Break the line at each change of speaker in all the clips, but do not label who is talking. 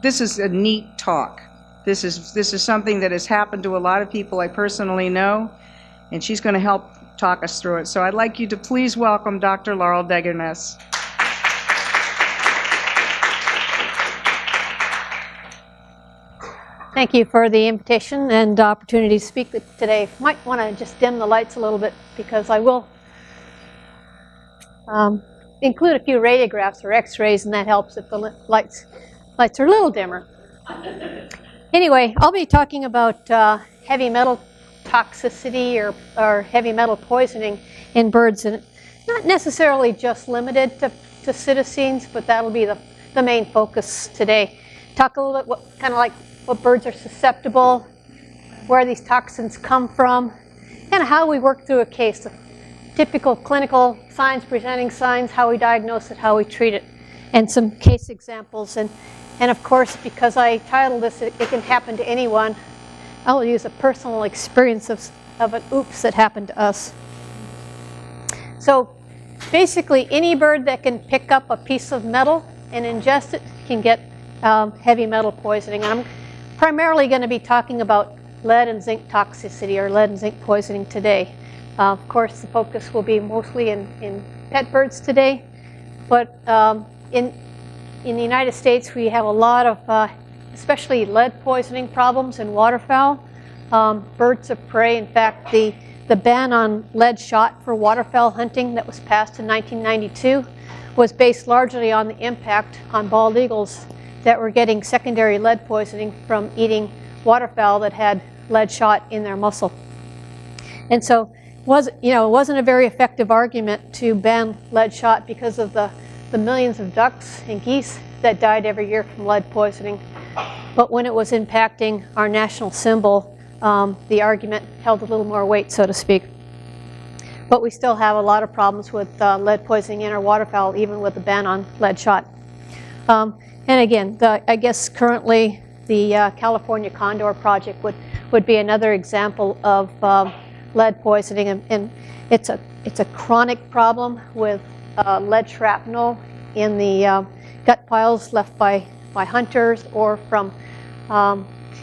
this is a neat talk. This is something that has happened to a lot of people I personally know, and she's going to help talk us through it. So I'd like you to please welcome Dr. Laurie Degernes.
Thank you for the invitation and opportunity to speak today. Might want to just dim the lights a little bit because I will include a few radiographs or x-rays, and that helps if the lights are a little dimmer. Anyway, I'll be talking about heavy metal toxicity or heavy metal poisoning in birds, and not necessarily just limited to psittacines, but that'll be the main focus today. Talk a little bit kind of like what birds are susceptible, where these toxins come from, kind of how we work through a case, the typical clinical signs, presenting signs, how we diagnose it, how we treat it, and some case examples. And of course, because I titled this, it can happen to anyone, I'll use a personal experience of an oops that happened to us. So basically, any bird that can pick up a piece of metal and ingest it can get heavy metal poisoning. And I'm primarily going to be talking about lead and zinc toxicity, or lead and zinc poisoning today. Of course, the focus will be mostly in pet birds today, but in the United States, we have a lot of, especially lead poisoning problems in waterfowl, birds of prey. In fact, the ban on lead shot for waterfowl hunting that was passed in 1992 was based largely on the impact on bald eagles that were getting secondary lead poisoning from eating waterfowl that had lead shot in their muscle. And so it wasn't a very effective argument to ban lead shot because of the millions of ducks and geese that died every year from lead poisoning. But when it was impacting our national symbol, the argument held a little more weight, so to speak. But we still have a lot of problems with lead poisoning in our waterfowl, even with the ban on lead shot. And again, I guess currently the California Condor project would be another example of lead poisoning, and it's a chronic problem with lead shrapnel in the gut piles left by hunters or from.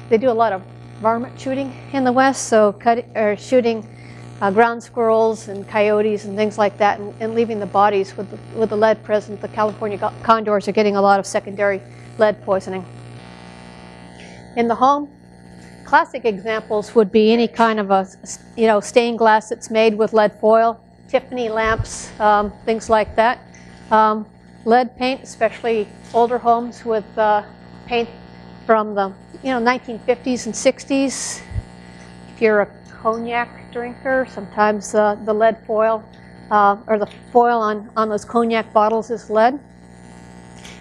They do a lot of varmint shooting in the West, so shooting ground squirrels and coyotes and things like that, and leaving the bodies with the lead present. The California condors are getting a lot of secondary lead poisoning. In the home, classic examples would be any kind of a stained glass that's made with lead foil, Tiffany lamps, things like that. Lead paint, especially older homes with paint from the 1950s and 60s. If you're a cognac drinker, sometimes the lead foil or the foil on those cognac bottles is lead.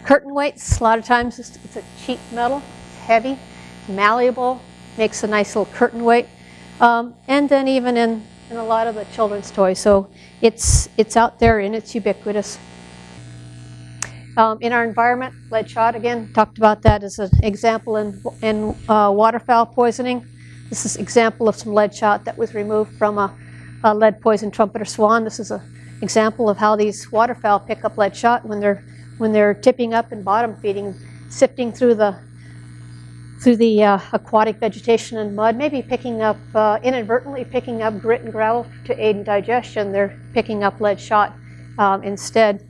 Curtain weights, a lot of times it's a cheap metal, it's heavy, malleable, makes a nice little curtain weight. And then even in a lot of the children's toys, so it's out there and it's ubiquitous. In our environment, lead shot, again, talked about that as an example in waterfowl poisoning. This is an example of some lead shot that was removed from a lead poisoned trumpeter swan. This is an example of how these waterfowl pick up lead shot when they're tipping up and bottom feeding, sifting through the aquatic vegetation and mud, maybe picking up, inadvertently picking up grit and gravel to aid in digestion. They're picking up lead shot instead.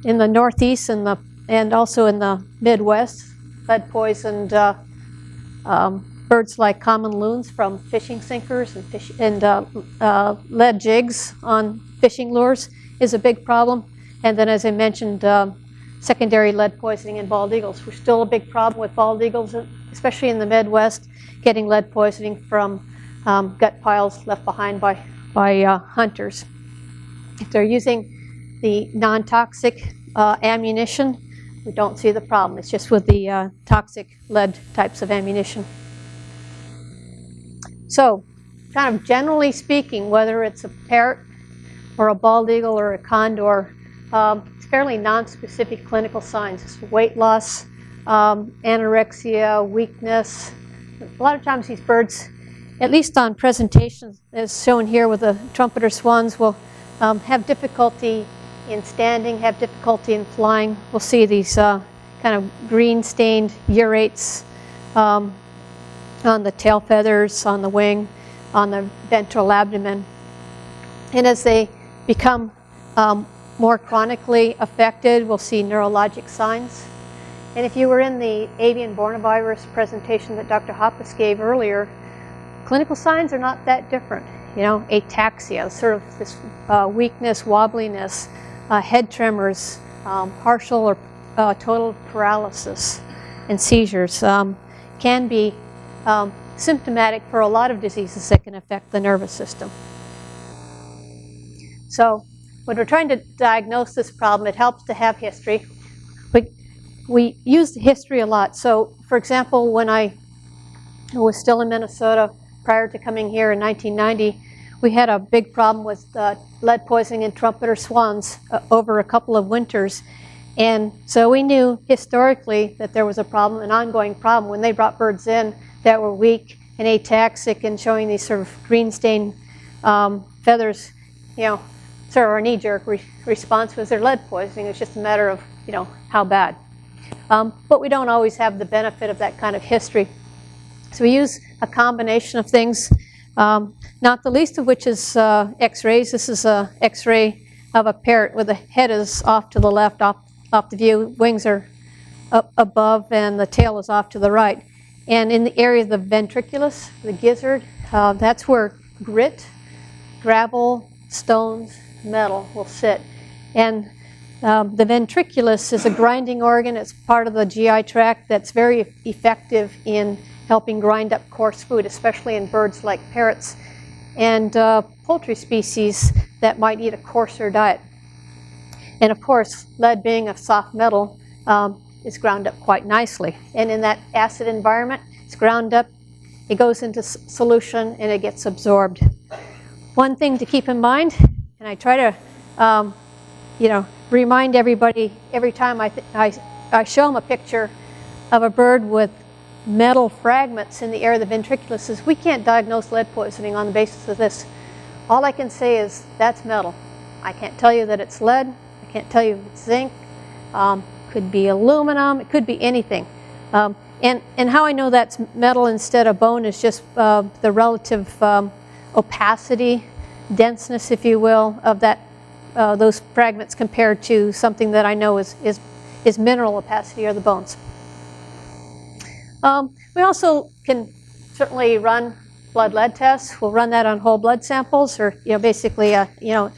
In the Northeast and also in the Midwest, lead poisoned birds like common loons from fishing sinkers and lead jigs on fishing lures is a big problem. And then, as I mentioned, secondary lead poisoning in bald eagles. We're still a big problem with bald eagles, especially in the Midwest, getting lead poisoning from gut piles left behind by hunters. If they're using the non-toxic ammunition, we don't see the problem. It's just with the toxic lead types of ammunition. So, kind of generally speaking, whether it's a parrot or a bald eagle or a condor, it's fairly non-specific clinical signs. It's weight loss, anorexia, weakness. A lot of times these birds, at least on presentations as shown here with the trumpeter swans, will have difficulty in standing, have difficulty in flying. We'll see these kind kind of green-stained urates on the tail feathers, on the wing, on the ventral abdomen. And as they become more chronically affected, we'll see neurologic signs. And if you were in the avian bornovirus presentation that Dr. Hoppus gave earlier, clinical signs are not that different. You know, ataxia, sort of this weakness, wobbliness, head tremors, partial or total paralysis, and seizures can be symptomatic for a lot of diseases that can affect the nervous system. So when we're trying to diagnose this problem, it helps to have history. We use history a lot. So, for example, when I was still in Minnesota prior to coming here in 1990, we had a big problem with lead poisoning in trumpeter swans over a couple of winters. And so we knew historically that there was a problem, an ongoing problem, when they brought birds in that were weak and ataxic and showing these sort of green-stained feathers. You know, sort of our knee-jerk response was their lead poisoning. It's just a matter of, you know, how bad. But we don't always have the benefit of that kind of history. So we use a combination of things, not the least of which is X-rays. This is an X-ray of a parrot where the head is off to the left, off the view, wings are up above, and the tail is off to the right. And in the area of the ventriculus, the gizzard, that's where grit, gravel, stones, metal will sit. And the ventriculus is a grinding organ. It's part of the GI tract that's very effective in helping grind up coarse food, especially in birds like parrots and poultry species that might eat a coarser diet. And of course, lead being a soft metal is ground up quite nicely. And in that acid environment, it's ground up, it goes into solution, and it gets absorbed. One thing to keep in mind, and I try to remind everybody every time I show them a picture of a bird with metal fragments in the area of the ventriculus, is we can't diagnose lead poisoning on the basis of this. All I can say is that's metal. I can't tell you that it's lead. I can't tell you if it's zinc. Could be aluminum. It could be anything. And how I know that's metal instead of bone is just the relative opacity, denseness, if you will, of that those fragments compared to something that I know is mineral opacity, or the bones. We also can certainly run blood lead tests. We'll run that on whole blood samples, or basically not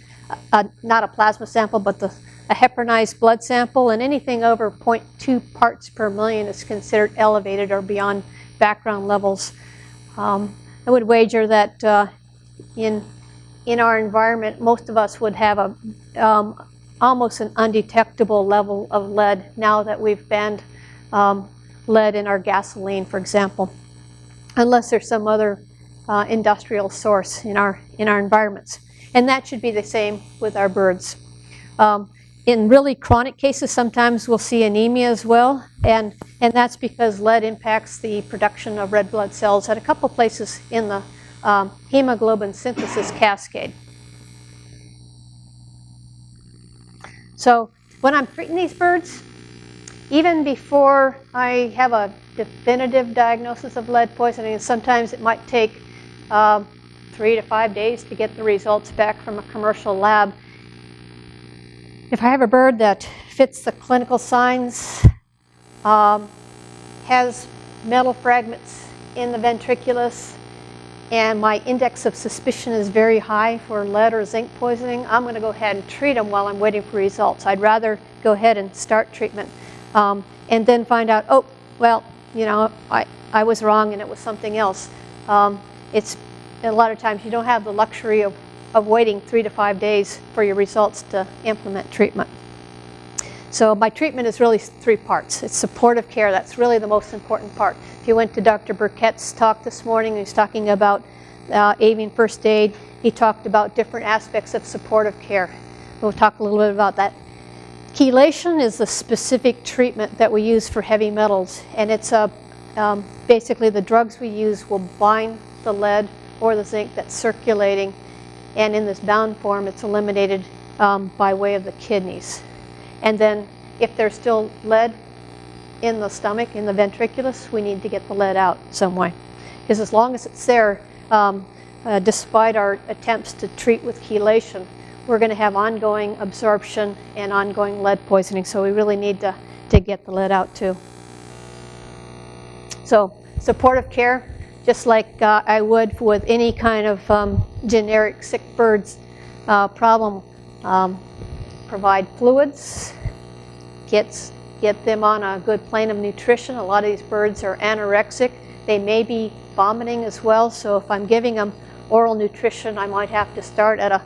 a plasma sample, but a heparinized blood sample, and anything over 0.2 parts per million is considered elevated or beyond background levels. I would wager that in our environment, most of us would have almost an undetectable level of lead now that we've banned lead in our gasoline, for example, unless there's some other industrial source in our environments. And that should be the same with our birds. In really chronic cases, sometimes we'll see anemia as well, and that's because lead impacts the production of red blood cells at a couple places in the hemoglobin synthesis cascade. So when I'm treating these birds, even before I have a definitive diagnosis of lead poisoning, and sometimes it might take 3 to 5 days to get the results back from a commercial lab. If I have a bird that fits the clinical signs, has metal fragments in the ventriculus, and my index of suspicion is very high for lead or zinc poisoning, I'm going to go ahead and treat them while I'm waiting for results. I'd rather go ahead and start treatment and then find out, oh, well, I was wrong and it was something else. It's a lot of times you don't have the luxury of waiting 3 to 5 days for your results to implement treatment. So my treatment is really 3 parts. It's supportive care. That's really the most important part. If you went to Dr. Burkett's talk this morning, he was talking about avian first aid. He talked about different aspects of supportive care. We'll talk a little bit about that. Chelation is the specific treatment that we use for heavy metals, and it's basically the drugs we use will bind the lead or the zinc that's circulating, and in this bound form it's eliminated by way of the kidneys. And then if there's still lead in the stomach, in the ventriculus, we need to get the lead out some way. Because as long as it's there, despite our attempts to treat with chelation, we're going to have ongoing absorption and ongoing lead poisoning. So we really need to get the lead out too. So supportive care, just like I would with any kind of generic sick birds problem, provide fluids, get them on a good plane of nutrition. A lot of these birds are anorexic. They may be vomiting as well, so if I'm giving them oral nutrition, I might have to start at a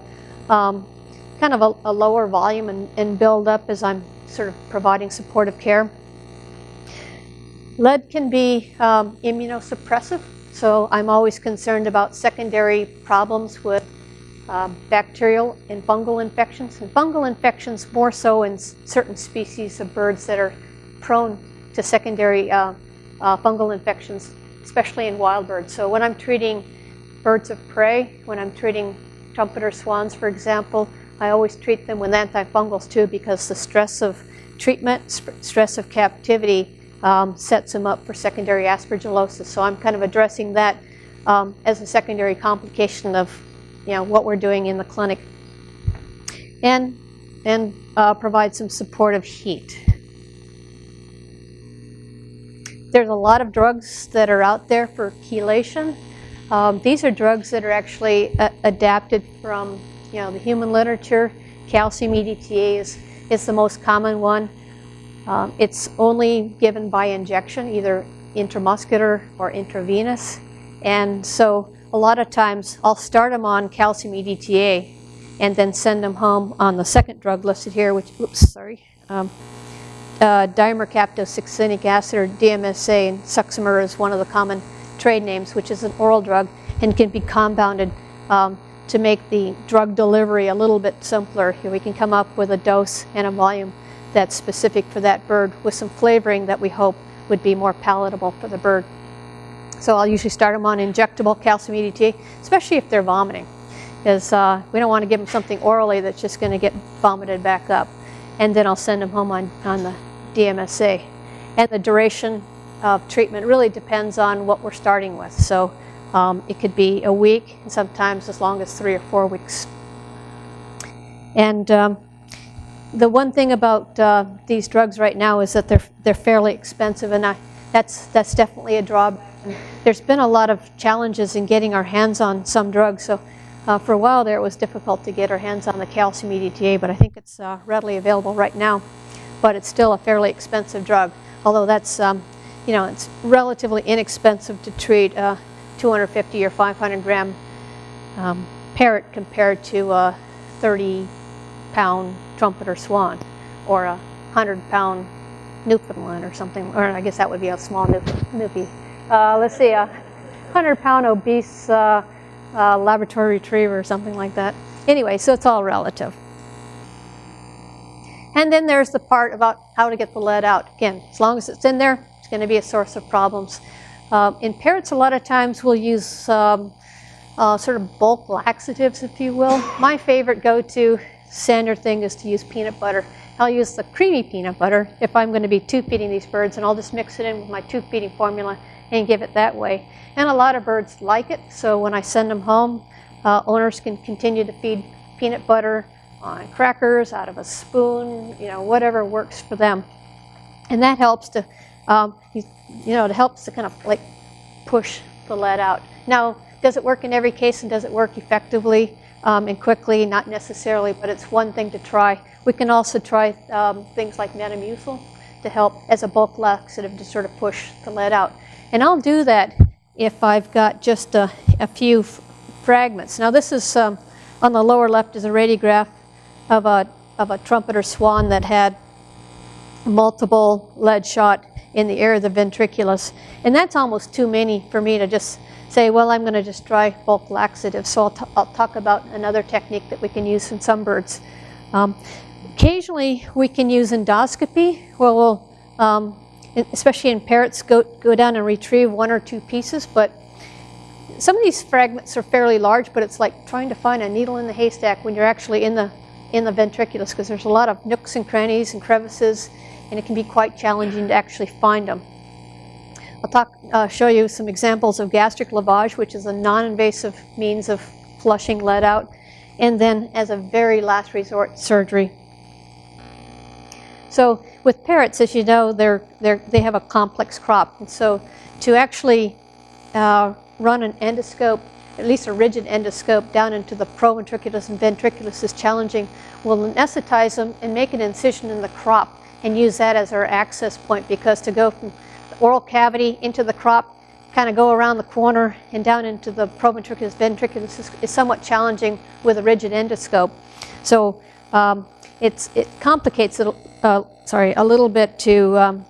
kind of a lower volume and build up as I'm sort of providing supportive care. Lead can be immunosuppressive, so I'm always concerned about secondary problems with bacterial and fungal infections. And fungal infections more so in certain species of birds that are prone to secondary fungal infections, especially in wild birds. So when I'm treating birds of prey, when I'm treating trumpeter swans, for example, I always treat them with antifungals too, because the stress of treatment, stress of captivity sets them up for secondary aspergillosis. So I'm kind of addressing that as a secondary complication of what we're doing in the clinic, and provide some supportive heat. There's a lot of drugs that are out there for chelation. These are drugs that are actually adapted from the human literature. Calcium EDTA is the most common one. It's only given by injection, either intramuscular or intravenous. And so a lot of times I'll start them on calcium EDTA and then send them home on the second drug listed here, which, dimercaptosuccinic acid, or DMSA, and Suxamer is one of the common trade names, which is an oral drug and can be compounded to make the drug delivery a little bit simpler. We can come up with a dose and a volume that's specific for that bird with some flavoring that we hope would be more palatable for the bird. So I'll usually start them on injectable calcium EDTA, especially if they're vomiting, because we don't want to give them something orally that's just going to get vomited back up. And then I'll send them home on the DMSA. And the duration of treatment really depends on what we're starting with. So it could be a week, and sometimes as long as 3 or 4 weeks. And the one thing about these drugs right now is that they're fairly expensive, and that's definitely a drawback. There's been a lot of challenges in getting our hands on some drugs. So for a while there, it was difficult to get our hands on the calcium EDTA, but I think it's readily available right now. But it's still a fairly expensive drug, although that's it's relatively inexpensive to treat a 250 or 500 gram parrot compared to a 30-pound trumpeter swan or a 100-pound Newfoundland or something, or I guess that would be a small Newfie. Let's see, a 100-pound obese laboratory retriever or something like that. Anyway, so it's all relative. And then there's the part about how to get the lead out. Again, as long as it's in there, it's going to be a source of problems. In parrots, a lot of times we'll use sort of bulk laxatives, if you will. My favorite go-to standard thing is to use peanut butter. I'll use the creamy peanut butter if I'm going to be tube feeding these birds, and I'll just mix it in with my tube feeding formula and give it that way. And a lot of birds like it, so when I send them home, owners can continue to feed peanut butter on crackers, out of a spoon, whatever works for them. And that helps to, it helps to kind of like push the lead out. Now, does it work in every case, and does it work effectively and quickly? Not necessarily, but it's one thing to try. We can also try things like Metamucil to help as a bulk laxative to sort of push the lead out. And I'll do that if I've got just a few fragments. Now this is, on the lower left is a radiograph of a trumpeter swan that had multiple lead shot in the area of the ventriculus. And that's almost too many for me to just say, well, I'm going to just try bulk laxative. So I'll talk about another technique that we can use in some birds. Occasionally we can use endoscopy, where we'll, especially in parrots, go down and retrieve 1 or 2 pieces. But some of these fragments are fairly large, but it's like trying to find a needle in the haystack when you're actually in the ventriculus, because there's a lot of nooks and crannies and crevices and it can be quite challenging to actually find them. I'll show you some examples of gastric lavage, which is a non-invasive means of flushing lead out, and then as a very last resort, surgery. So with parrots, as you know, they have a complex crop, and so to actually run an endoscope, at least a rigid endoscope, down into the proventriculus and ventriculus is challenging. We'll anesthetize them and make an incision in the crop and use that as our access point, because to go from the oral cavity into the crop, kind of go around the corner and down into the proventriculus ventriculus is somewhat challenging with a rigid endoscope. So it complicates it a little bit to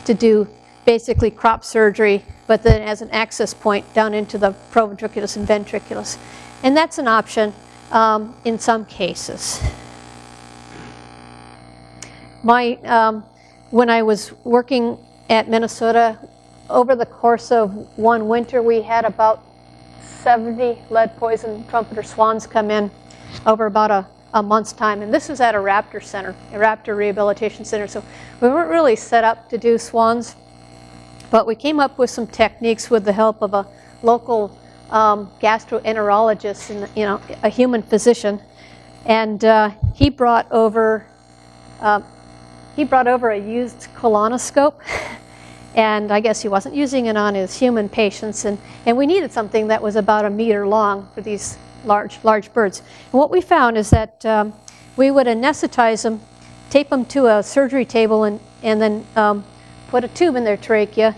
do basically crop surgery, but then as an access point down into the proventriculus and ventriculus. And that's an option in some cases. When I was working at Minnesota, over the course of one winter, we had about 70 lead-poisoned trumpeter swans come in over about a month's time. And this was at a raptor center, a raptor rehabilitation center. So we weren't really set up to do swans, but we came up with some techniques with the help of a local gastroenterologist and a human physician. And he brought over a used colonoscope. And I guess he wasn't using it on his human patients, and we needed something that was about 1 meter long for these large birds. And what we found is that we would anesthetize them, tape them to a surgery table, and then put a tube in their trachea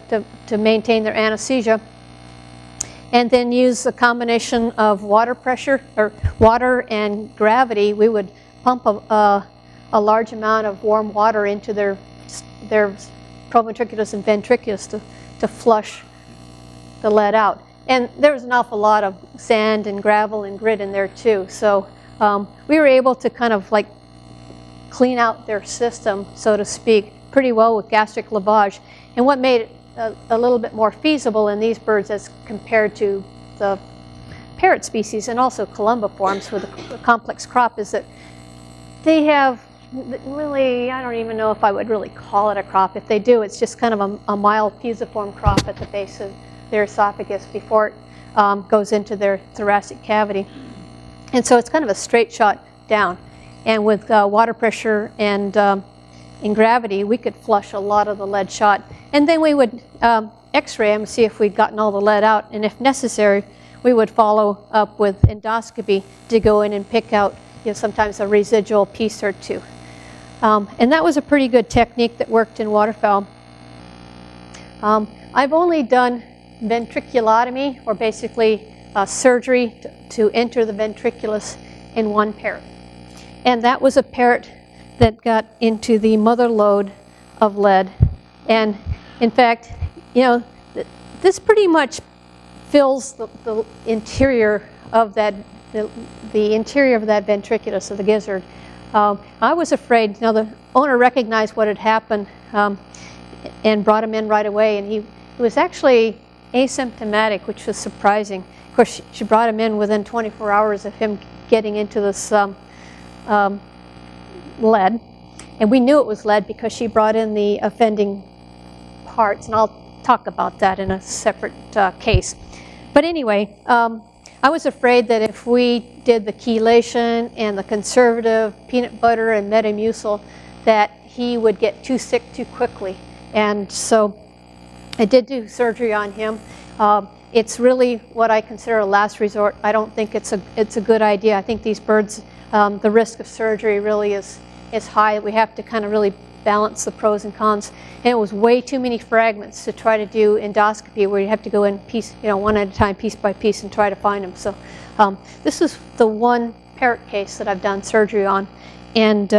to maintain their anesthesia, and then use a combination of water pressure, or water and gravity. We would pump a large amount of warm water into their proventriculus and ventriculus to flush the lead out. And there was an awful lot of sand and gravel and grit in there too. So we were able to kind of like clean out their system, so to speak, pretty well with gastric lavage. And what made it a little bit more feasible in these birds as compared to the parrot species and also columbiforms with a complex crop is that they have really, I don't even know if I would really call it a crop. If they do, it's just kind of a mild fusiform crop at the base of their esophagus before it goes into their thoracic cavity. And so it's kind of a straight shot down. And with water pressure and gravity, we could flush a lot of the lead shot. And then we would x-ray them, see if we'd gotten all the lead out. And if necessary, we would follow up with endoscopy to go in and pick out sometimes a residual piece or two. And that was a pretty good technique that worked in waterfowl. I've only done ventriculotomy, or basically surgery to enter the ventriculus, in one parrot. And that was a parrot that got into the mother lode of lead. And in fact, this pretty much fills the interior of that, the interior of that ventriculus of the gizzard. I was afraid. Now the owner recognized what had happened and brought him in right away, and he was actually asymptomatic, which was surprising. Of course, she brought him in within 24 hours of him getting into this lead, and we knew it was lead because she brought in the offending parts, and I'll talk about that in a separate case. But anyway, I was afraid that if we did the chelation and the conservative peanut butter and Metamucil, that he would get too sick too quickly. And so I did do surgery on him. It's really what I consider a last resort. I don't think it's a good idea. I think these birds, the risk of surgery really is high. We have to kind of really balance the pros and cons. And it was way too many fragments to try to do endoscopy, where you have to go in piece, one at a time, piece by piece, and try to find them. So this is the one parrot case that I've done surgery on, and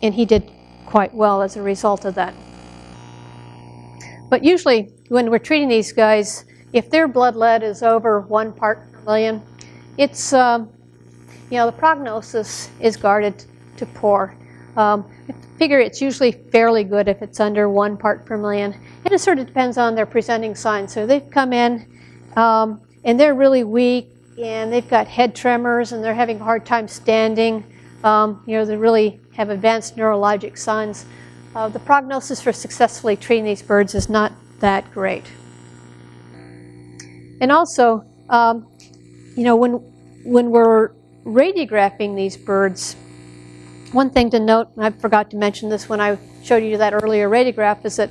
he did quite well as a result of that. But usually when we're treating these guys, if their blood lead is over 1 part per million, it's the prognosis is guarded to poor. I figure it's usually fairly good if it's under 1 part per million, and it sort of depends on their presenting signs. So they've come in and they're really weak, and they've got head tremors, and they're having a hard time standing. They really have advanced neurologic signs. the prognosis for successfully treating these birds is not that great. And also, you know, when we're radiographing these birds, one thing to note, and I forgot to mention this when I showed you that earlier radiograph, is that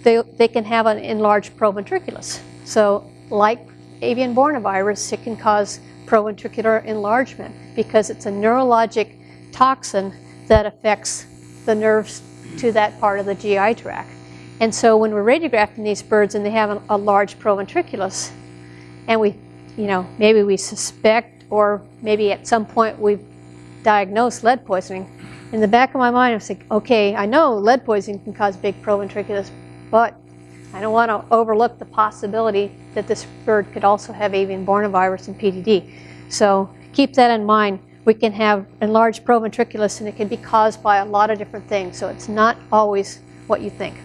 they can have an enlarged proventriculus. So like avian bornovirus, it can cause proventricular enlargement because it's a neurologic toxin that affects the nerves to that part of the GI tract. And so when we're radiographing these birds and they have a large proventriculus, and we, you know, maybe we suspect, or maybe at some point we've diagnosed lead poisoning, in the back of my mind I'm thinking, okay, I know lead poisoning can cause big proventriculus, but I don't want to overlook the possibility that this bird could also have avian bornovirus and PDD. So keep that in mind. We can have enlarged proventriculus and it can be caused by a lot of different things, so it's not always what you think.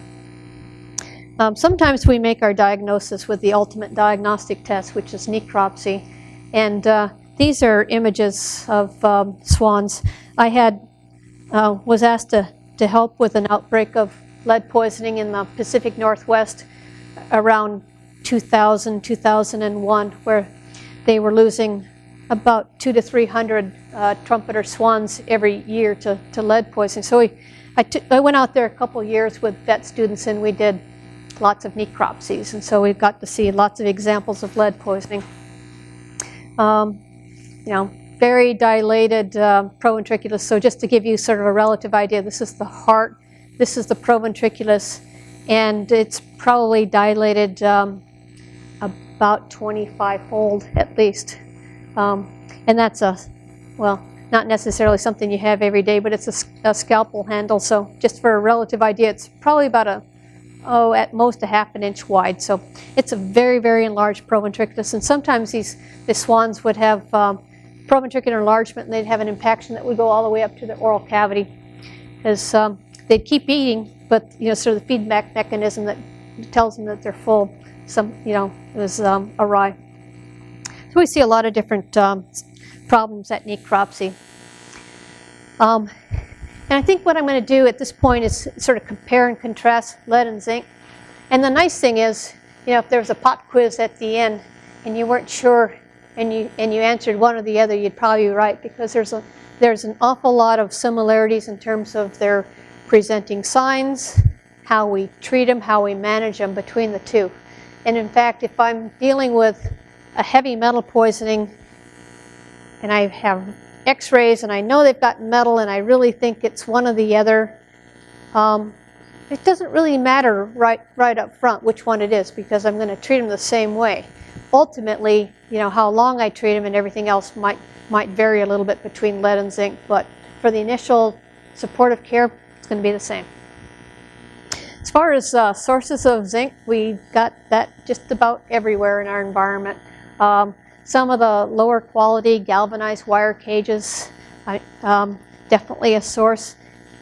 Sometimes we make our diagnosis with the ultimate diagnostic test, which is necropsy. And these are images of swans. I was asked to help with an outbreak of lead poisoning in the Pacific Northwest around 2000, 2001, where they were losing about 200 to 300 trumpeter swans every year to lead poisoning. So I went out there a couple years with vet students and we did lots of necropsies, and so we got to see lots of examples of lead poisoning. You know, very dilated proventriculus. So just to give you sort of a relative idea, this is the heart, this is the proventriculus, and it's probably dilated about 25-fold at least. And that's well, not necessarily something you have every day, but it's a scalpel handle. So just for a relative idea, it's probably about at most a half an inch wide. So it's a very, very enlarged proventriculus. And sometimes these swans would have proventricular enlargement, and they'd have an impaction that would go all the way up to the oral cavity, because they'd keep eating, but you know, sort of the feedback mechanism that tells them that they're full, is awry. So we see a lot of different problems at necropsy. And I think what I'm going to do at this point is sort of compare and contrast lead and zinc. And the nice thing is, you know, if there was a pop quiz at the end and you weren't sure and you answered one or the other, you'd probably be right, because there's an awful lot of similarities in terms of their presenting signs, how we treat them, how we manage them between the two. And in fact, if I'm dealing with a heavy metal poisoning and I have x-rays and I know they've got metal and I really think it's one or the other, it doesn't really matter right up front which one it is, because I'm going to treat them the same way. Ultimately, you know, how long I treat them and everything else might vary a little bit between lead and zinc, but for the initial supportive care, it's going to be the same. As far as sources of zinc, we got that just about everywhere in our environment. Some of the lower quality galvanized wire cages, definitely a source.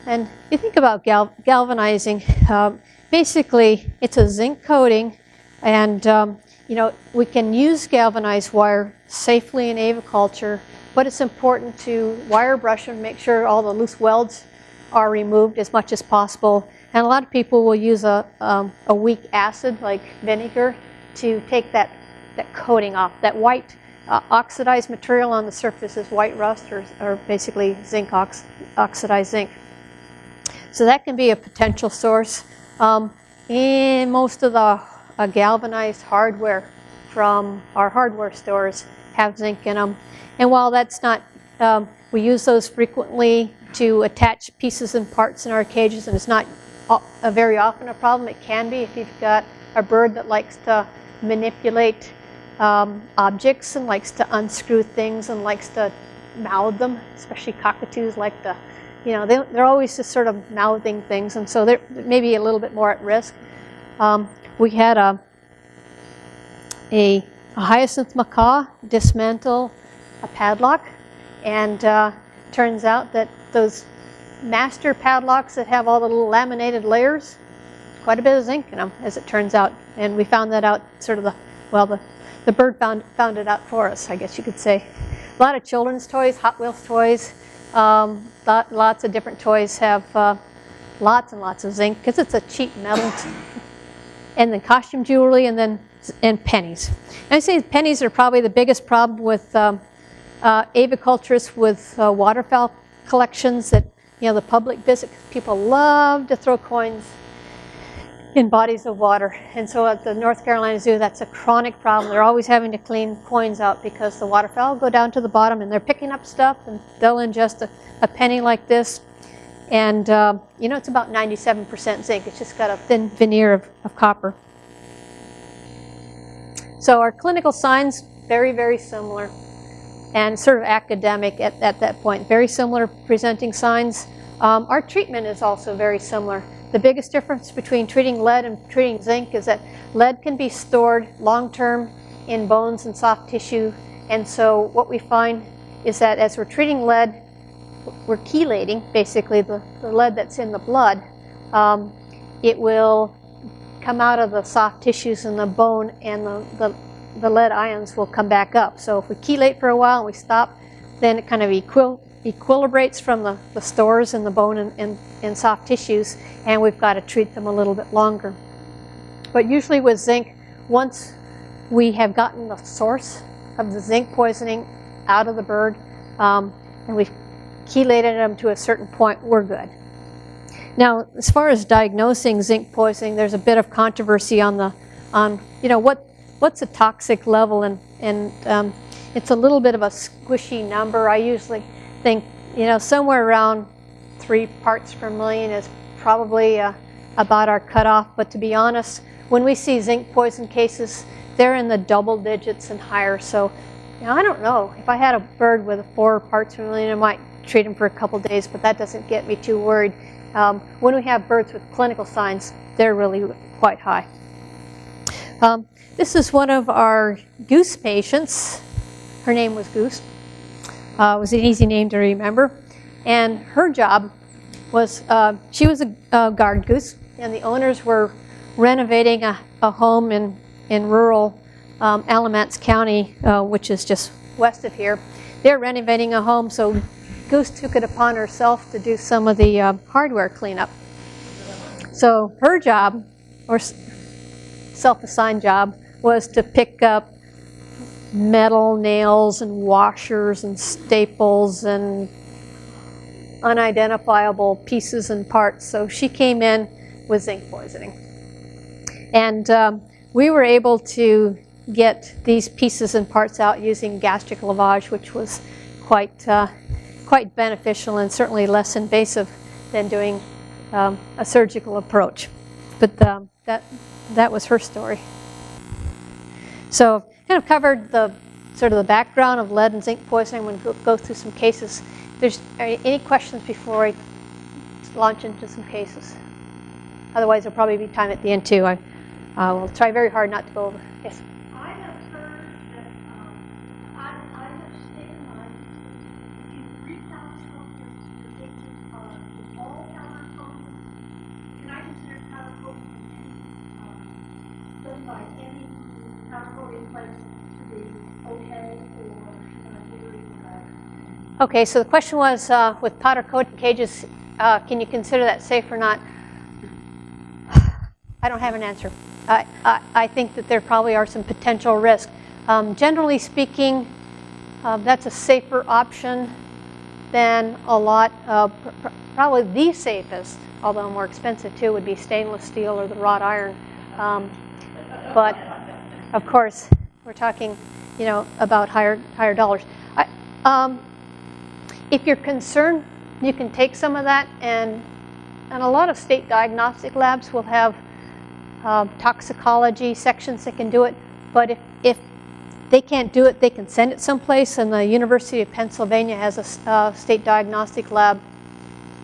And if you think about galvanizing, basically it's a zinc coating, and you know, we can use galvanized wire safely in aviculture, but it's important to wire brush and make sure all the loose welds are removed as much as possible. And a lot of people will use a weak acid like vinegar to take that coating off. That white oxidized material on the surface is white rust, or basically zinc oxidized zinc. So that can be a potential source. In most of the galvanized hardware from our hardware stores have zinc in them. And while that's not, we use those frequently to attach pieces and parts in our cages, and it's not very often a problem. It can be if you've got a bird that likes to manipulate objects and likes to unscrew things and likes to mouth them, especially cockatoos like to, you know, they're always just sort of mouthing things, and so they're maybe a little bit more at risk. We had a hyacinth macaw dismantle a padlock, and turns out that those master padlocks that have all the little laminated layers, quite a bit of zinc in them, as it turns out. And we found that out sort of the bird found it out for us, I guess you could say. A lot of children's toys, Hot Wheels toys, lots of different toys have lots and lots of zinc because it's a cheap metal. And then costume jewelry, and pennies. And I say pennies are probably the biggest problem with aviculturists with waterfowl collections that the public visit. People love to throw coins in bodies of water, and so at the North Carolina Zoo, that's a chronic problem. They're always having to clean coins out because the waterfowl go down to the bottom and they're picking up stuff, and they'll ingest a penny like this. And it's about 97% zinc. It's just got a thin veneer of copper. So our clinical signs, very, very similar, and sort of academic at that point. Very similar presenting signs. Our treatment is also very similar. The biggest difference between treating lead and treating zinc is that lead can be stored long-term in bones and soft tissue. And so what we find is that as we're treating lead, we're chelating, basically, the lead that's in the blood. It will come out of the soft tissues in the bone, and the lead ions will come back up. So if we chelate for a while and we stop, then it kind of equilibrates from the stores in the bone and soft tissues, and we've got to treat them a little bit longer. But usually with zinc, once we have gotten the source of the zinc poisoning out of the bird, and we've chelated them to a certain point, we're good. Now, as far as diagnosing zinc poisoning, there's a bit of controversy on what's a toxic level, and it's a little bit of a squishy number. I usually think somewhere around 3 parts per million is probably about our cutoff. But to be honest, when we see zinc poison cases, they're in the double digits and higher. So I don't know. If I had a bird with 4 parts per million, I might treat him for a couple days, but that doesn't get me too worried. When we have birds with clinical signs, they're really quite high. This is one of our goose patients. Her name was Goose. It was an easy name to remember. And her job was, she was a guard goose, and the owners were renovating a home in rural Alamance County, which is just west of here. They're renovating a home, so Goose took it upon herself to do some of the hardware cleanup. So her job, or self-assigned job, was to pick up metal nails and washers and staples and unidentifiable pieces and parts. So she came in with zinc poisoning. And we were able to get these pieces and parts out using gastric lavage, which was quite beneficial and certainly less invasive than doing a surgical approach. But that was her story. So kind of covered the sort of the background of lead and zinc poisoning. I'm going to go through some cases. There's any questions before I launch into some cases? Otherwise, there'll probably be time at the end too. I will try very hard not to go over. Yes.
I have heard that I have stigmatized if you reach out to all powder coating. Can I consider powder coating done by any powder coating place to be okay, or should I be reading that?
Okay, so the question was with powder coated cages, can you consider that safe or not? I don't have an answer. I think that there probably are some potential risks. Generally speaking, that's a safer option than a lot. Probably the safest, although more expensive too, would be stainless steel or the wrought iron. But of course, we're talking, about higher dollars. If you're concerned, you can take some of that, and a lot of state diagnostic labs will have toxicology sections that can do it. But if they can't do it, they can send it someplace, and the University of Pennsylvania has a state diagnostic lab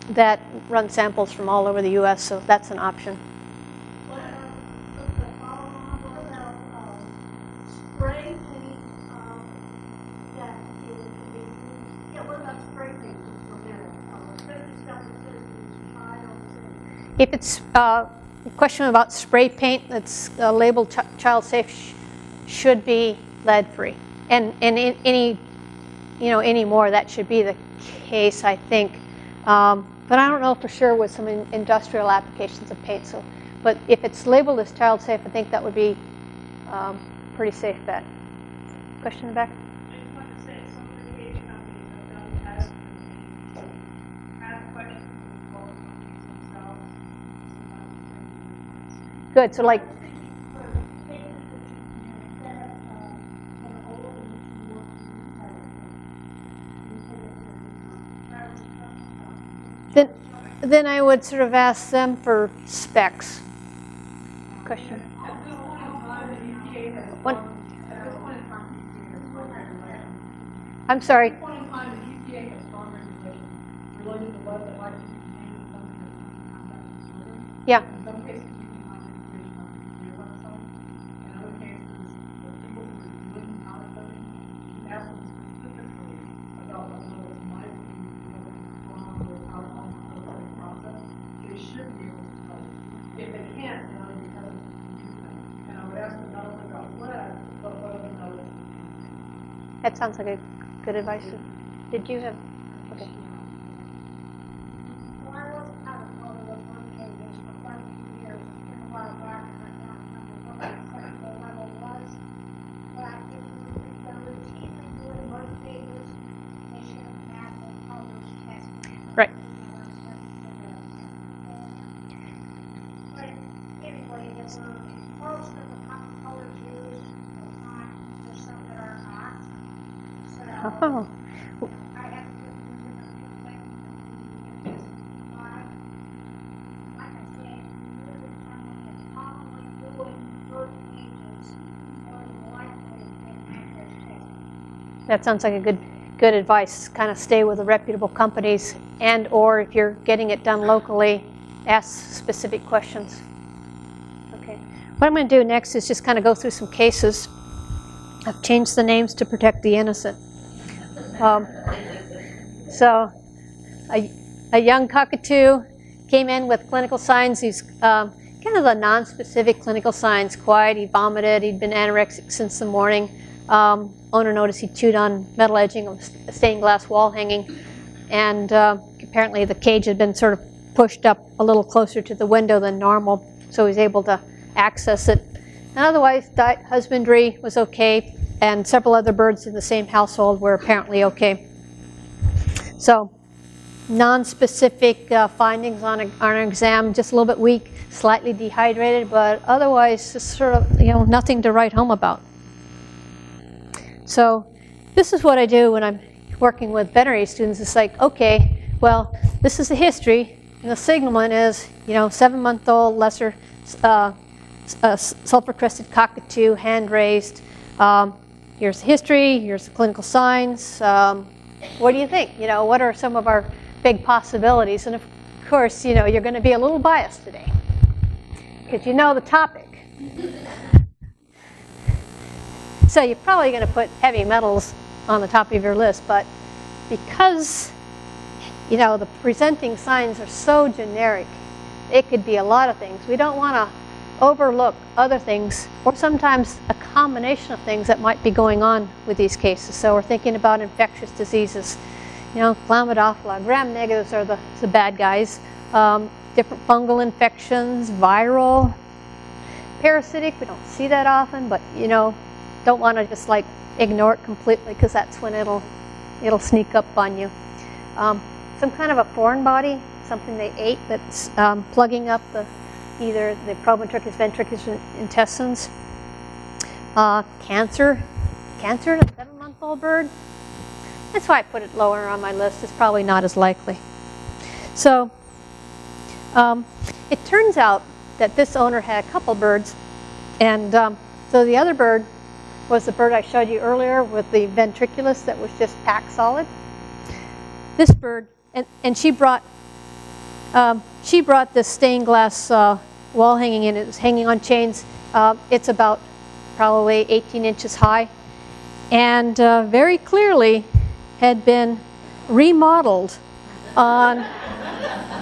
that runs samples from all over the U.S., so that's an option.
Spray paint that is what about spray paint? Especially stuff that is child safe.
If it's a question about spray paint that's labeled child safe, should be lead-free, and any more that should be the case, I think. But I don't know for sure with some industrial applications of paint. So, but if it's labeled as child safe, I think that would be pretty safe bet. Question in the back?
I just want to say, some of the cage companies have done tests and have questions with both companies themselves.
Good. So like, then I would sort of ask them for specs. Question. One. I'm sorry. Yeah. That sounds like a good advice. Did you have? Okay.
Well, I was out of color with one cages for quite a few years, and a while back, and I don't remember what the acceptable level was. But I think if they're routinely doing both cages, they should have had the colors tested.
Right.
But anyway, most of the colors used are fine. There's some that are not. So
Oh.
I have to look at different things and justify. Like I said, really someone that's probably doing both pages more than likely than access testing.
That sounds like a good advice. Kind of stay with the reputable companies, and or if you're getting it done locally, ask specific questions. Okay. What I'm going to do next is just kind of go through some cases. I've changed the names to protect the innocent. So a young cockatoo came in with clinical signs. He's kind of the non-specific clinical signs. Quiet, he vomited, he'd been anorexic since the morning. Owner noticed he chewed on metal edging of a stained glass wall hanging. And apparently the cage had been sort of pushed up a little closer to the window than normal, so he was able to access it. And otherwise, diet husbandry was okay, and several other birds in the same household were apparently okay. So, non-specific findings on an exam, just a little bit weak, slightly dehydrated, but otherwise just sort of, nothing to write home about. So, this is what I do when I'm working with veterinary students. It's like, okay, well, this is the history, and the signalment is, 7-month-old lesser sulfur-crested cockatoo, hand-raised. Here's the history, here's the clinical signs. What do you think? What are some of our big possibilities? And of course, you're going to be a little biased today because you know the topic. So you're probably going to put heavy metals on the top of your list, but because, the presenting signs are so generic, it could be a lot of things. We don't want to overlook other things, or sometimes a combination of things that might be going on with these cases. So we're thinking about infectious diseases, Chlamydophila, gram-negatives are the bad guys, different fungal infections, viral, parasitic, we don't see that often, but don't want to just like ignore it completely because that's when it'll sneak up on you. Some kind of a foreign body, something they ate that's plugging up either the proventriculus, ventriculus intestines. Cancer in a 7-month-old bird. That's why I put it lower on my list. It's probably not as likely. So it turns out that this owner had a couple birds, and so the other bird was the bird I showed you earlier with the ventriculus that was just packed solid. This bird, and she brought this stained glass wall hanging in. It was hanging on chains. It's about probably 18 inches high, and very clearly had been remodeled on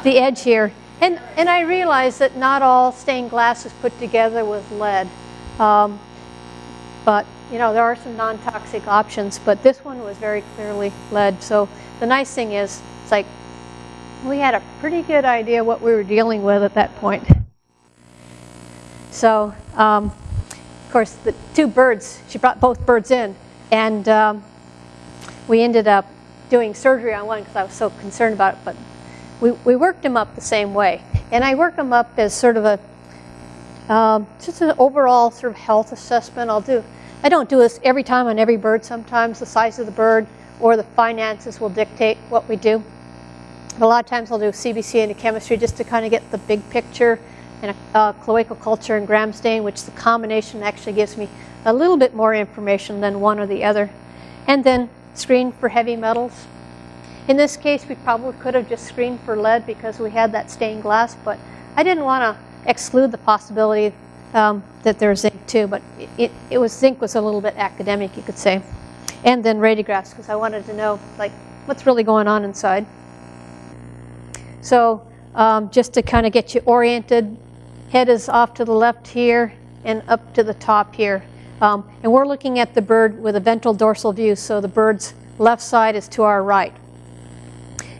the edge here. And I realized that not all stained glass is put together with lead, but there are some non-toxic options. But this one was very clearly lead. So the nice thing is, it's like we had a pretty good idea what we were dealing with at that point. So, of course, the two birds, she brought both birds in, and we ended up doing surgery on one because I was so concerned about it, but we worked them up the same way. And I work them up as sort of a, just an overall sort of health assessment. I don't do this every time on every bird. Sometimes the size of the bird or the finances will dictate what we do. But a lot of times I'll do CBC and chemistry just to kind of get the big picture, and a cloacal culture and gram stain, which the combination actually gives me a little bit more information than one or the other. And then screen for heavy metals. In this case, we probably could have just screened for lead because we had that stained glass, but I didn't want to exclude the possibility that there's zinc too, but zinc was a little bit academic, you could say. And then radiographs, because I wanted to know like what's really going on inside. So just to kind of get you oriented, head is off to the left here and up to the top here. And we're looking at the bird with a ventral dorsal view, so the bird's left side is to our right.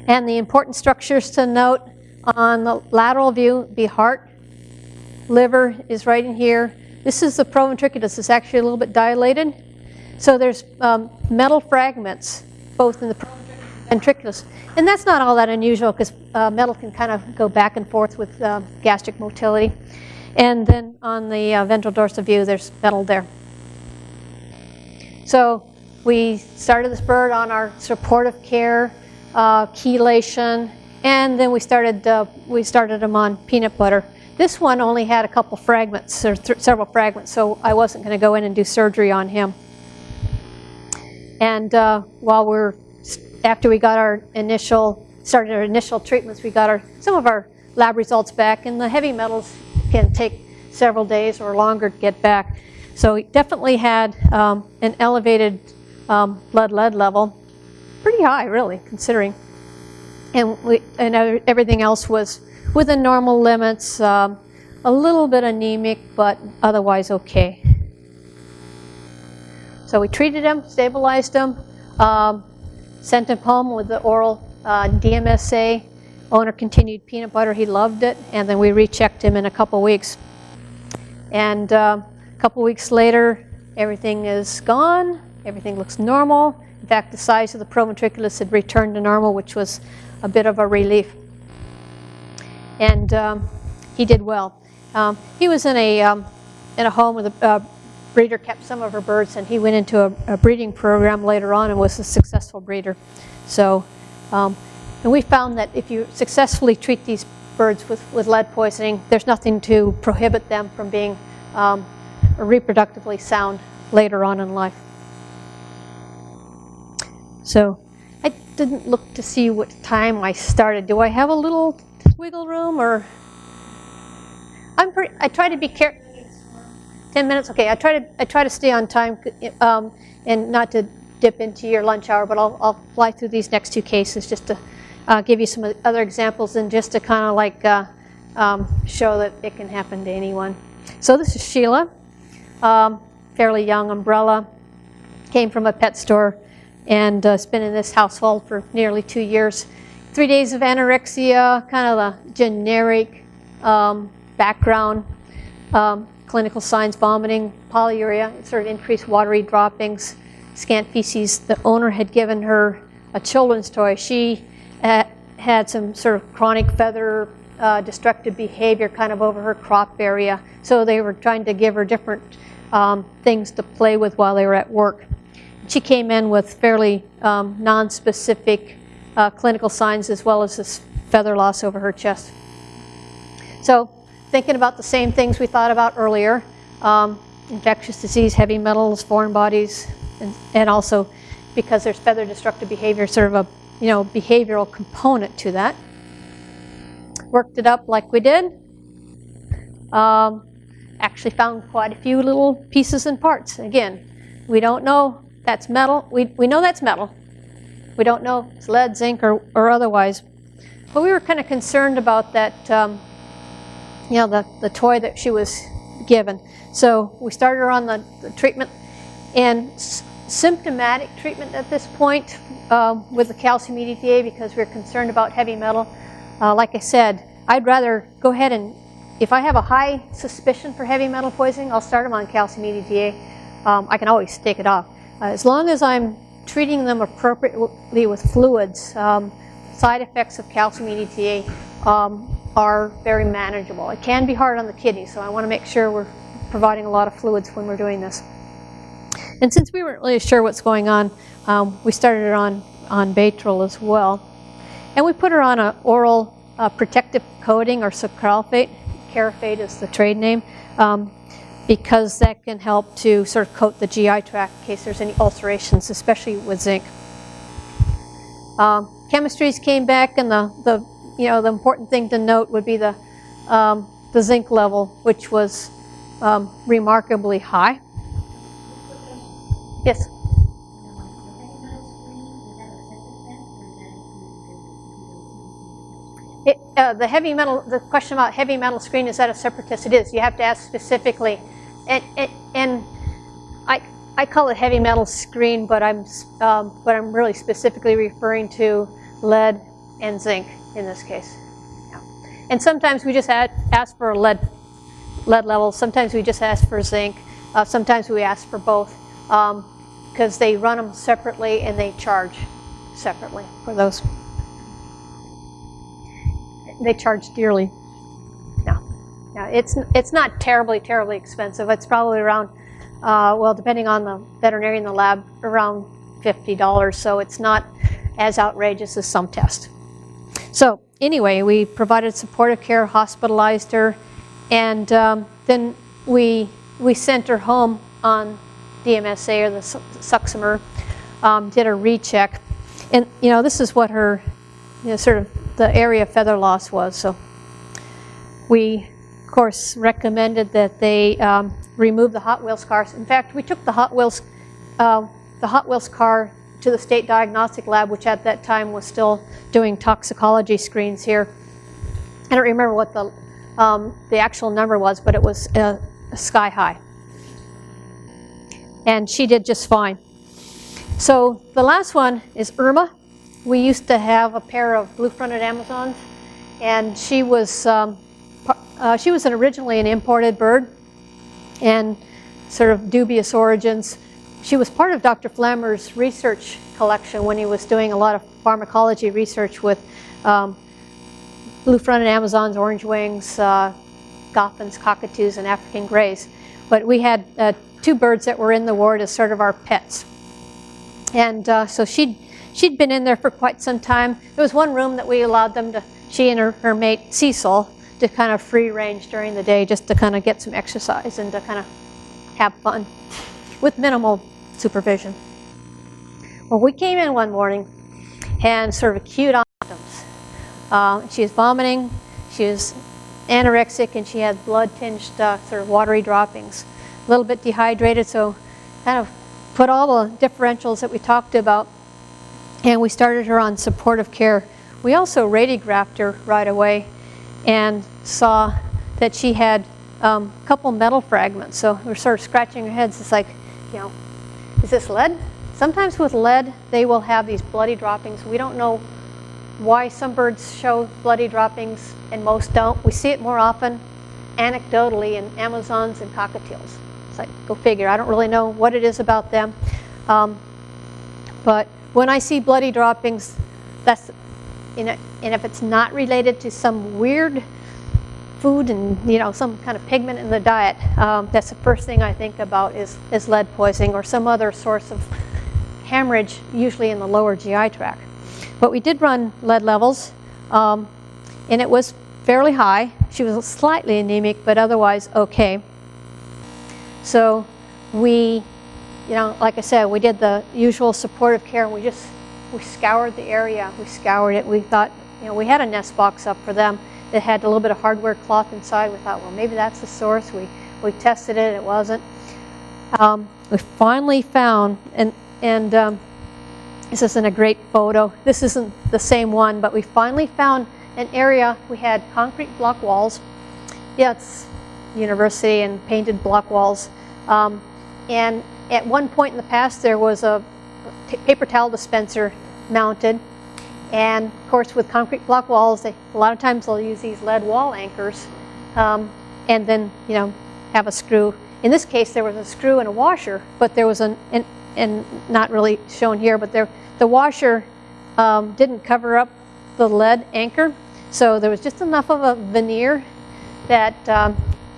And the important structures to note on the lateral view be heart, liver is right in here. This is the proventriculus. It's actually a little bit dilated. So there's metal fragments both in the ventriculus. And that's not all that unusual because metal can kind of go back and forth with gastric motility. And then on the ventral dorsal view, there's metal there. So we started this bird on our supportive care, chelation, and then we started him on peanut butter. This one only had a couple fragments, or several fragments, so I wasn't going to go in and do surgery on him. And after we got started our initial treatments, we got some of our lab results back, and the heavy metals can take several days or longer to get back. So we definitely had an elevated blood-lead level, pretty high, really, considering. And everything else was within normal limits, a little bit anemic, but otherwise okay. So we treated him, stabilized him, sent him home with the oral DMSA. Owner continued peanut butter. He loved it. And then we rechecked him in a couple weeks. And a couple weeks later, everything is gone. Everything looks normal. In fact, the size of the proventriculus had returned to normal, which was a bit of a relief. And he did well. He was in a home with a breeder kept some of her birds, and he went into a breeding program later on and was a successful breeder. So, and we found that if you successfully treat these birds with lead poisoning, there's nothing to prohibit them from being reproductively sound later on in life. So, I didn't look to see what time I started. Do I have a little wiggle room, or? I try to be careful. 10 minutes? Okay, I try to stay on time and not to dip into your lunch hour, but I'll fly through these next two cases just to give you some other examples and just to kind of like show that it can happen to anyone. So this is Sheila, fairly young umbrella, came from a pet store and has been in this household for nearly 2 years. 3 days of anorexia, kind of a generic background. Clinical signs: vomiting, polyuria, sort of increased watery droppings, scant feces. The owner had given her a children's toy. She had some sort of chronic feather destructive behavior kind of over her crop area. So they were trying to give her different things to play with while they were at work. She came in with fairly non-specific clinical signs as well as this feather loss over her chest. So thinking about the same things we thought about earlier, infectious disease, heavy metals, foreign bodies, and also because there's feather destructive behavior, sort of a behavioral component to that. Worked it up like we did. Actually found quite a few little pieces and parts. Again, we don't know that's metal. We know that's metal. We don't know if it's lead, zinc, or otherwise. But we were kind of concerned about that. The toy that she was given. So we started her on the treatment, and symptomatic treatment at this point with the calcium EDTA because we're concerned about heavy metal. Like I said, I'd rather go ahead and, if I have a high suspicion for heavy metal poisoning, I'll start them on calcium EDTA. I can always take it off. As long as I'm treating them appropriately with fluids, side effects of calcium EDTA are very manageable. It can be hard on the kidney, so I want to make sure we're providing a lot of fluids when we're doing this. And since we weren't really sure what's going on, we started her on Batril as well. And we put her on an oral protective coating or sucralfate. Carafate is the trade name, because that can help to sort of coat the GI tract in case there's any ulcerations, especially with zinc. Chemistries came back, and the important thing to note would be the zinc level, which was remarkably high. Yes. The question about heavy metal screen, is that a separate test? It is. You have to ask specifically. And I call it heavy metal screen, but I'm really specifically referring to lead and zinc in this case. Yeah. And sometimes we just ask for a lead level. Sometimes we just ask for zinc. Sometimes we ask for both, because they run them separately and they charge separately for those. They charge dearly. No, it's not terribly expensive. It's probably around, well, depending on the veterinarian in the lab, around $50. So it's not as outrageous as some tests. So anyway, we provided supportive care, hospitalized her, and then we sent her home on DMSA, or the Suxamer, did a recheck, and this is what her sort of the area of feather loss was. So we, of course, recommended that they remove the Hot Wheels cars. In fact, we took the Hot Wheels car to the state diagnostic lab, which at that time was still doing toxicology screens here. I don't remember what the actual number was, but it was sky high. And she did just fine. So the last one is Irma. We used to have a pair of blue-fronted Amazons, and she was originally an imported bird, and sort of dubious origins. She was part of Dr. Flammer's research collection when he was doing a lot of pharmacology research with blue-fronted Amazons, orange wings, goffins, cockatoos, and African greys. But we had 2 birds that were in the ward as sort of our pets. And so she'd been in there for quite some time. There was one room that we allowed them to, she and her mate Cecil, to kind of free range during the day, just to kind of get some exercise and to kind of have fun with minimal supervision. Well, we came in one morning and sort of acute symptoms. She was vomiting, she was anorexic, and she had blood-tinged sort of watery droppings. A little bit dehydrated, so kind of put all the differentials that we talked about, and we started her on supportive care. We also radiographed her right away and saw that she had a couple metal fragments. So we're sort of scratching our heads. It's like, is this lead? Sometimes with lead, they will have these bloody droppings. We don't know why some birds show bloody droppings and most don't. We see it more often anecdotally in Amazons and cockatiels. It's like, go figure. I don't really know what it is about them. But when I see bloody droppings, that's, and if it's not related to some weird food and some kind of pigment in the diet, that's the first thing I think about is lead poisoning or some other source of hemorrhage, usually in the lower GI tract. But we did run lead levels, and it was fairly high. She was slightly anemic, but otherwise okay. So we, like I said, we did the usual supportive care, and we scoured the area. We scoured it. We thought, we had a nest box up for them that had a little bit of hardware cloth inside. We thought, well, maybe that's the source. We tested it. It wasn't. We finally found, and this isn't a great photo. This isn't the same one, but we finally found an area. We had concrete block walls. Yeah, it's university and painted block walls. And At one point in the past, there was a paper towel dispenser mounted, and of course with concrete block walls, a lot of times they'll use these lead wall anchors, and then have a screw. In this case, there was a screw and a washer, but there was and not really shown here, but the washer didn't cover up the lead anchor, so there was just enough of a veneer that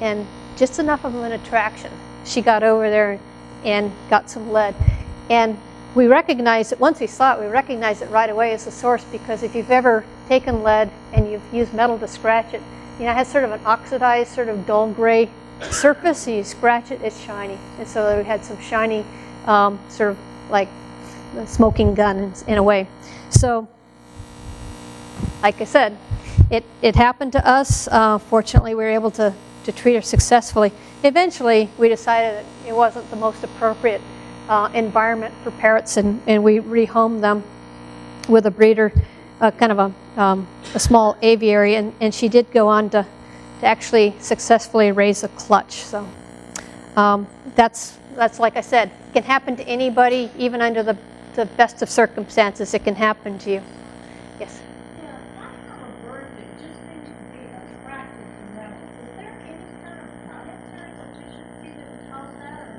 and just enough of an attraction. She got over there and got some lead, and we recognized it once we saw it. We recognized it right away as the source, because if you've ever taken lead and you've used metal to scratch it, it has sort of an oxidized, sort of dull gray surface. So you scratch it, it's shiny, and so we had some shiny, sort of like a smoking gun in a way. So, like I said, it happened to us. Fortunately, we were able to treat her successfully. Eventually, we decided that it wasn't the most appropriate environment for parrots, and we rehomed them with a breeder, kind of a small aviary, and she did go on to actually successfully raise a clutch. So that's like I said, it can happen to anybody, even under the best of circumstances. It can happen to you. Yes.
Yeah, I have a bird that just seems to be attracted to metal. Is there any kind of dietary deficiency that would cause that?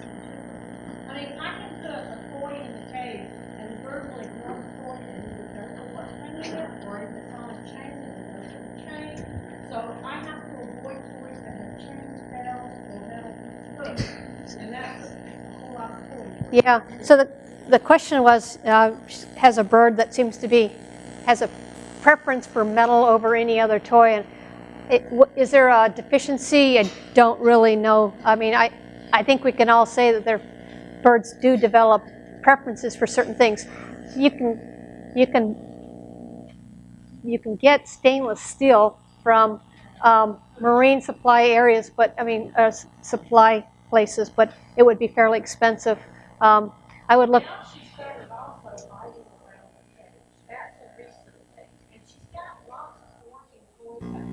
I mean, I can put a toy in the cage, and the bird will ignore the toy, and either doesn't know what's hanging there, or if it's on a chain, it doesn't chain. So I have to avoid toys that have chains, bells, or metal hooks, and that's a whole lot of toys.
Yeah. So the question was, has a bird that seems to has a preference for metal over any other toy, and is there a deficiency? I don't really know. I mean, I think we can all say that birds do develop preferences for certain things. You can get stainless steel from marine supply areas, but I mean supply places, but it would be fairly expensive. I would look.
Now she started also riding around the cage. That's a recent thing. And she's got lots of working toys that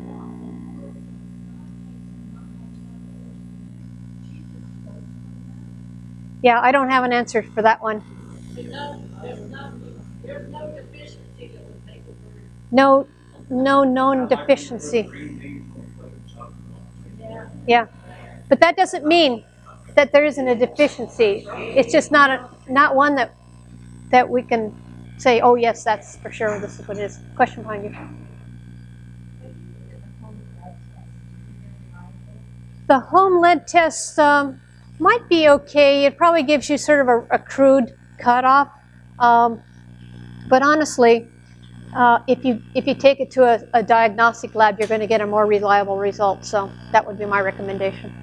Yeah, I don't have an answer for that one.
there's no deficiency that would make a bird.
No known deficiency. Yeah, but that doesn't mean that there isn't a deficiency. It's just not one that we can say, oh yes, that's for sure. This is what it is. Question behind you. The home lead test might be okay. It probably gives you sort of a crude cutoff, but honestly, if you take it to a diagnostic lab, you're going to get a more reliable result. So that would be my recommendation.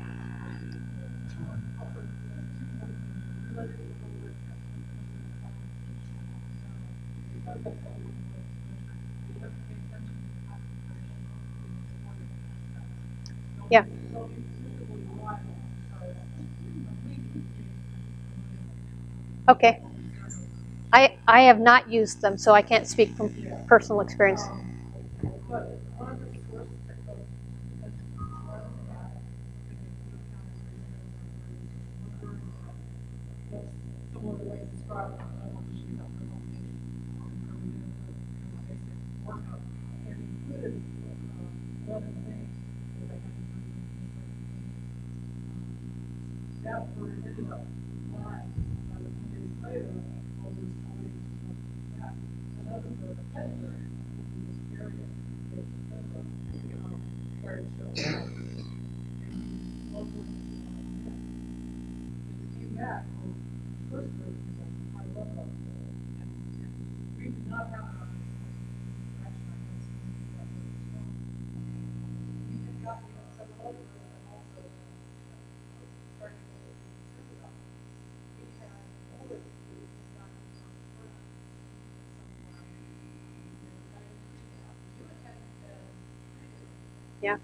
Yeah. Okay. I have not used them, so I can't speak from personal experience. Yeah.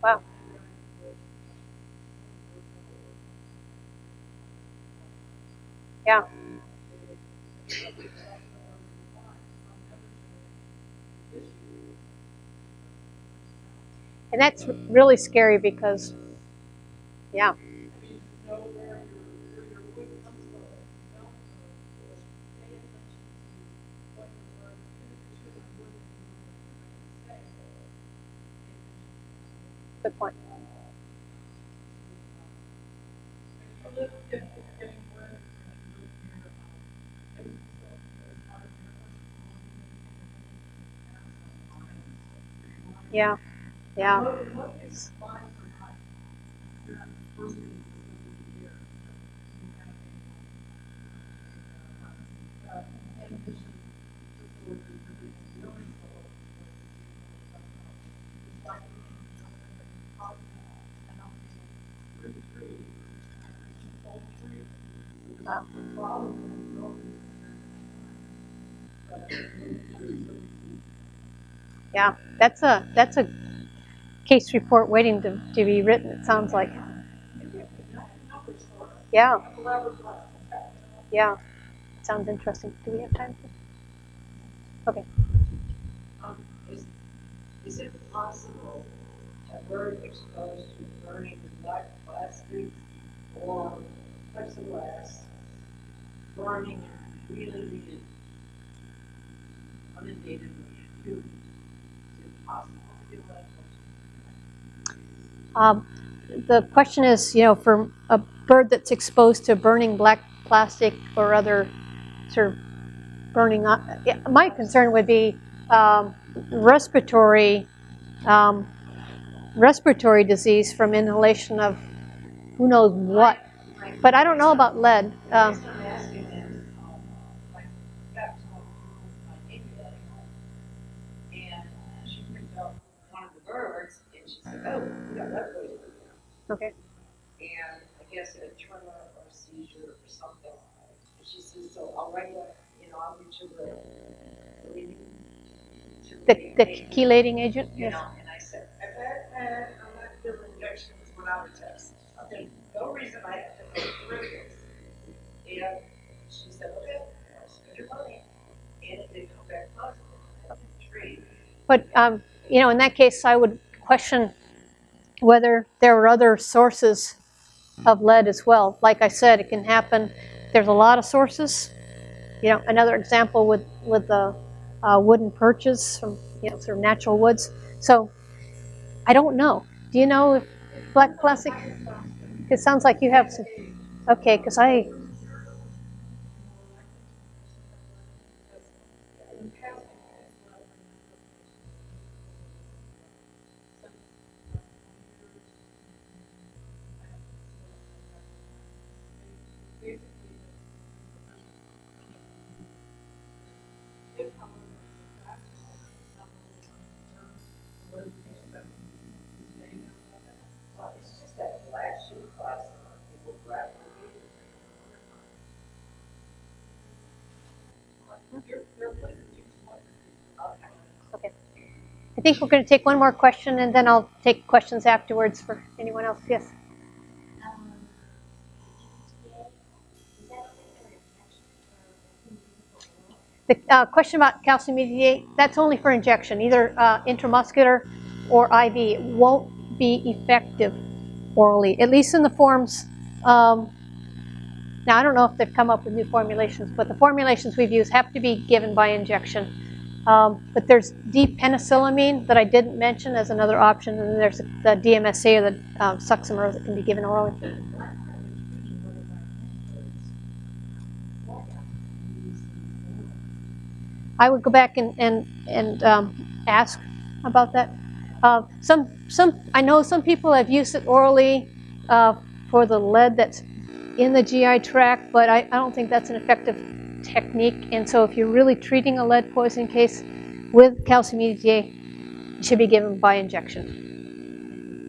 Wow. Yeah. And that's really scary because, yeah. Good point. Yeah. Yeah. Yeah. That's a case report waiting to be written, it sounds like. Yeah. Yeah. Sounds interesting. Do we have time? Okay.
Is it possible to bird exposed to burning black plastic or plexiglass, burning really inundated with food? Is it possible to do that?
The question is, you know, for a bird that's exposed to burning black plastic or other sort of burning, my concern would be respiratory disease from inhalation of who knows what. But I don't know about lead.
I'm asking is, like, got to my neighbor that I know, and she picked up one of the birds, and she said, "Oh, we got lead poisoning."
Okay.
And I guess a tremor or a seizure or something. And she says, "So I'll write I'll get you
The chelating agent.
you
Yes.
know." And I said, I'm not doing injections without a test. Okay, no reason I have to go through this. And she said, "Okay, I'll spend your money." And it did come back positive. I had to treat.
But you know, in that case, I would question whether there are other sources of lead as well. Like I said, it can happen. There's a lot of sources. You know, another example with the wooden perches from, you know, sort of natural woods. So I don't know. Do you know if black plastic? It sounds like you have some. Okay, because I.
Well, it's just that black sheet of plastic people grab it.
Okay. I think we're going to take one more question, and then I'll take questions afterwards for anyone else. Yes. The question about calcium mediate, that's only for injection, either intramuscular or IV. It won't be effective orally, at least in the forms. Now, I don't know if they've come up with new formulations, but the formulations we've used have to be given by injection. But there's D-penicillamine that I didn't mention as another option, and then there's the DMSA or the succimer that can be given orally. I would go back and ask about that. I know some people have used it orally for the lead that's in the GI tract, but I don't think that's an effective technique. And so if you're really treating a lead poisoning case with calcium mediate, it should be given by injection.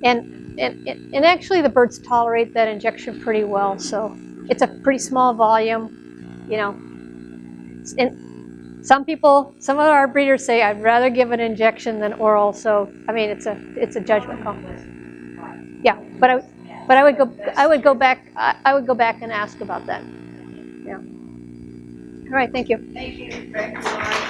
And actually the birds tolerate that injection pretty well, so it's a pretty small volume, you know. And some of our breeders say, I'd rather give an injection than oral, so I mean, it's a judgment call. Yeah, but I would go back and ask about that. Yeah. All right, thank you.
Thank you. Back to Laurie.